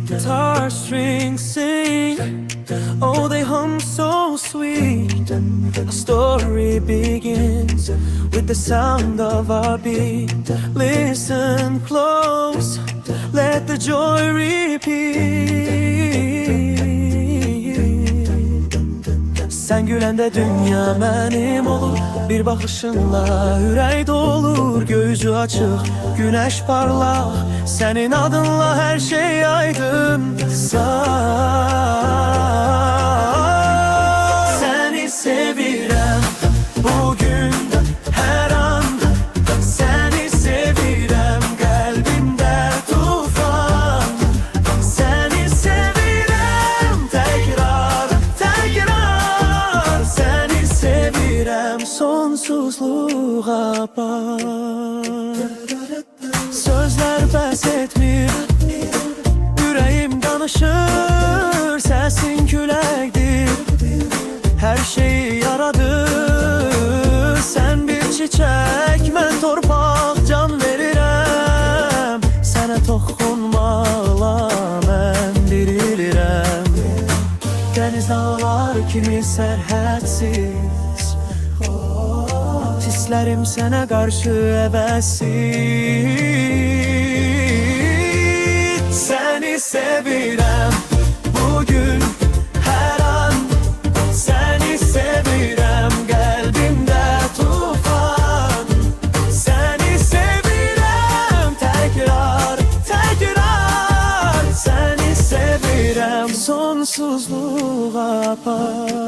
Guitar strings sing, oh they hum so sweet. A story begins with the sound of our beat. Listen close, let the joy repeat. Sen gülende dünya benim olur. Bir bakışınla ürək dolur. Gözü açıq, güneş parlaq. Senin adınla her şey aydınsa. Seni sevirəm bugün, her an. Seni sevirəm kalbimde tufan. Seni sevirəm tekrar, tekrar. Seni sevirəm sonsuzluğa apar. Sözler bəs etmir, yüreğim danışır. Sesin küləkdir, her şeyi yaradır. Sen bir çiçek, mən torpaq, can verirəm. Sənə toxunmaqla mən dirilirəm. Dəniz dağlar kimi sərhədsiz, hislerim sana karşı əvəzsiz. Seni sevirəm bugün, her an. Seni sevirəm kalbimde tufan. Seni sevirəm tekrar, tekrar. Seni sevirəm sonsuzluğa apar.